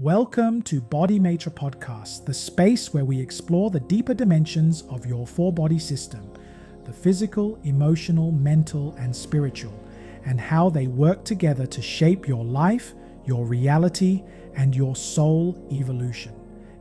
Welcome to BodyMaitre Podcast, the space where we explore the deeper dimensions of your four-body system, the physical, emotional, mental, and spiritual, and how they work together to shape your life, your reality, and your soul evolution.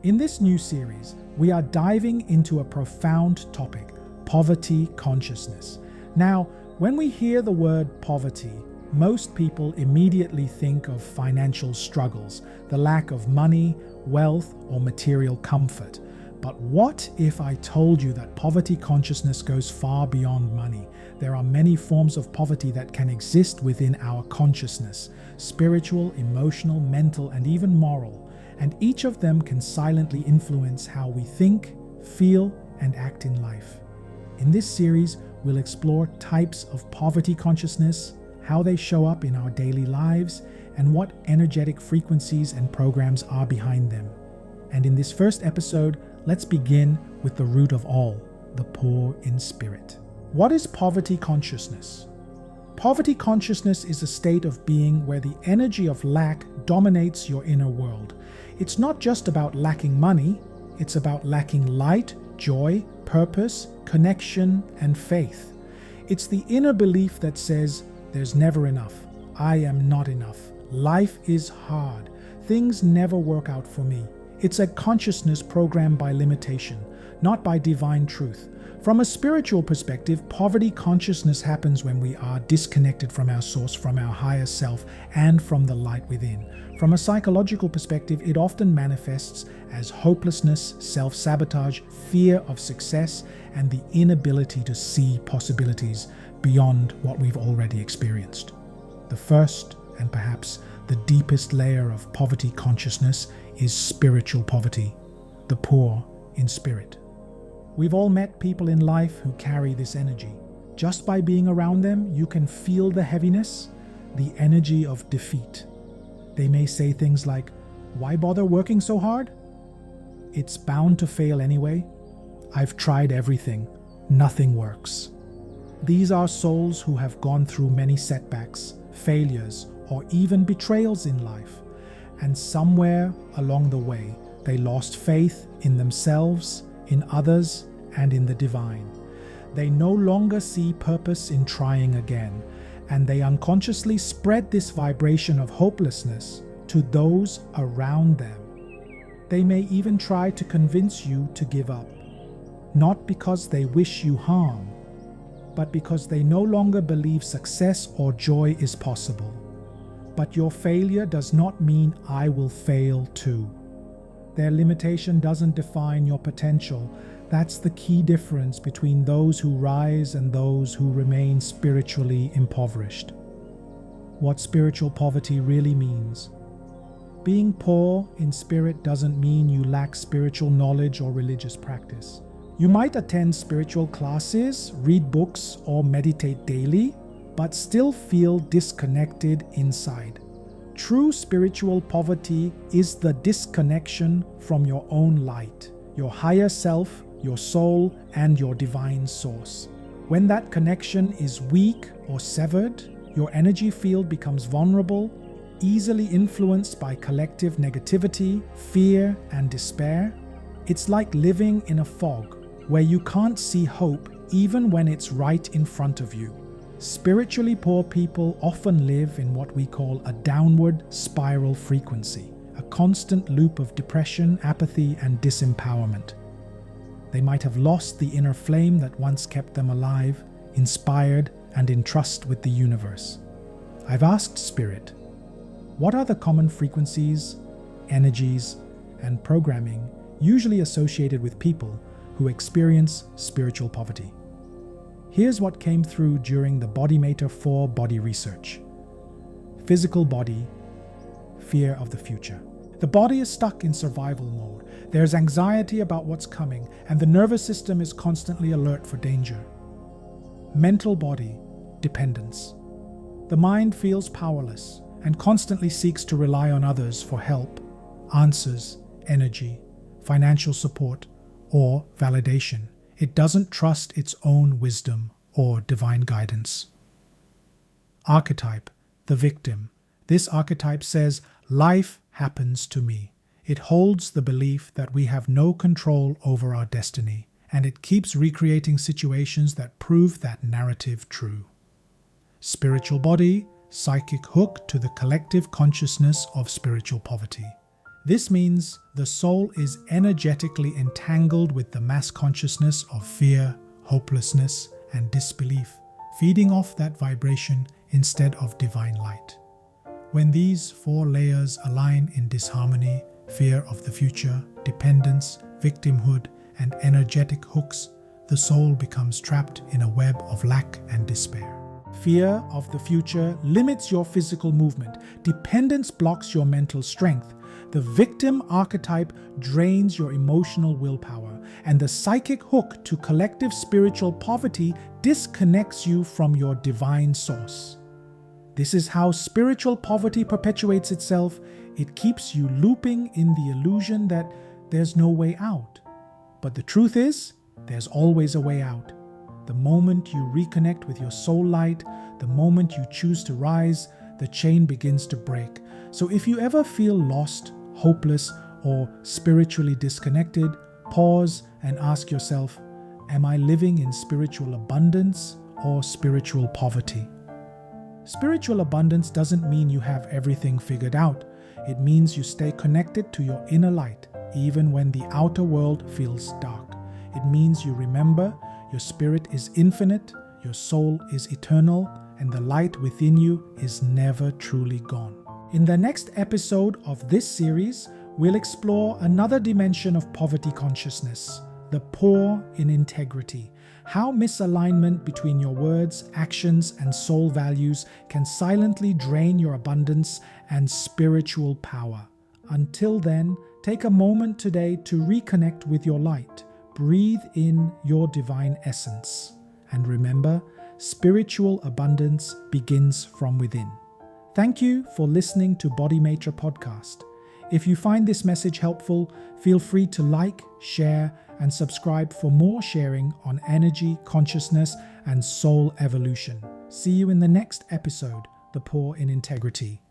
In this new series, we are diving into a profound topic, poverty consciousness. Now, when we hear the word poverty, most people immediately think of financial struggles, the lack of money, wealth, or material comfort. But what if I told you that poverty consciousness goes far beyond money? There are many forms of poverty that can exist within our consciousness: spiritual, emotional, mental, and even moral. And each of them can silently influence how we think, feel, and act in life. In this series, we'll explore types of poverty consciousness, how they show up in our daily lives, and what energetic frequencies and programs are behind them. And in this first episode, let's begin with the root of all, the poor in spirit. What is poverty consciousness? Poverty consciousness is a state of being where the energy of lack dominates your inner world. It's not just about lacking money, it's about lacking light, joy, purpose, connection, and faith. It's the inner belief that says, there's never enough. I am not enough. Life is hard. Things never work out for me. It's a consciousness programmed by limitation, not by divine truth. From a spiritual perspective, poverty consciousness happens when we are disconnected from our source, from our higher self, and from the light within. From a psychological perspective, it often manifests as hopelessness, self-sabotage, fear of success, and the inability to see possibilities beyond what we've already experienced. The first, and perhaps the deepest layer of poverty consciousness is spiritual poverty, the poor in spirit. We've all met people in life who carry this energy. Just by being around them, you can feel the heaviness, the energy of defeat. They may say things like, "Why bother working so hard? It's bound to fail anyway. I've tried everything. Nothing works." These are souls who have gone through many setbacks, failures, or even betrayals in life. And somewhere along the way, they lost faith in themselves, in others, and in the divine. They no longer see purpose in trying again, and they unconsciously spread this vibration of hopelessness to those around them. They may even try to convince you to give up, not because they wish you harm, but because they no longer believe success or joy is possible. But your failure does not mean I will fail too. Their limitation doesn't define your potential. That's the key difference between those who rise and those who remain spiritually impoverished. What spiritual poverty really means. Being poor in spirit doesn't mean you lack spiritual knowledge or religious practice. You might attend spiritual classes, read books, or meditate daily, but still feel disconnected inside. True spiritual poverty is the disconnection from your own light, your higher self, your soul, and your divine source. When that connection is weak or severed, your energy field becomes vulnerable, easily influenced by collective negativity, fear, and despair. It's like living in a fog, where you can't see hope even when it's right in front of you. Spiritually poor people often live in what we call a downward spiral frequency, a constant loop of depression, apathy, and disempowerment. They might have lost the inner flame that once kept them alive, inspired, and in trust with the universe. I've asked Spirit, what are the common frequencies, energies, and programming usually associated with people who experience spiritual poverty? Here's what came through during the BodyMaitre 4 body research. Physical body, fear of the future. The body is stuck in survival mode. There's anxiety about what's coming, and the nervous system is constantly alert for danger. Mental body, dependence. The mind feels powerless and constantly seeks to rely on others for help, answers, energy, financial support, or validation. It doesn't trust its own wisdom or divine guidance. Archetype, the victim. This archetype says, life happens to me. It holds the belief that we have no control over our destiny, and it keeps recreating situations that prove that narrative true. Spiritual body, psychic hook to the collective consciousness of spiritual poverty. This means the soul is energetically entangled with the mass consciousness of fear, hopelessness, and disbelief, feeding off that vibration instead of divine light. When these four layers align in disharmony, fear of the future, dependence, victimhood, and energetic hooks, the soul becomes trapped in a web of lack and despair. Fear of the future limits your physical movement. Dependence blocks your mental strength. The victim archetype drains your emotional willpower, and the psychic hook to collective spiritual poverty disconnects you from your divine source. This is how spiritual poverty perpetuates itself. It keeps you looping in the illusion that there's no way out. But the truth is, there's always a way out. The moment you reconnect with your soul light, the moment you choose to rise, the chain begins to break. So if you ever feel lost, hopeless, or spiritually disconnected, pause and ask yourself, am I living in spiritual abundance or spiritual poverty? Spiritual abundance doesn't mean you have everything figured out. It means you stay connected to your inner light, even when the outer world feels dark. It means you remember your spirit is infinite, your soul is eternal, and the light within you is never truly gone. In the next episode of this series, we'll explore another dimension of poverty consciousness, the poor in integrity. How misalignment between your words, actions, and soul values can silently drain your abundance and spiritual power. Until then, take a moment today to reconnect with your light. Breathe in your divine essence. And remember, spiritual abundance begins from within. Thank you for listening to BodyMaitre Podcast. If you find this message helpful, feel free to like, share, and subscribe for more sharing on energy, consciousness, and soul evolution. See you in the next episode, The Poor in Integrity.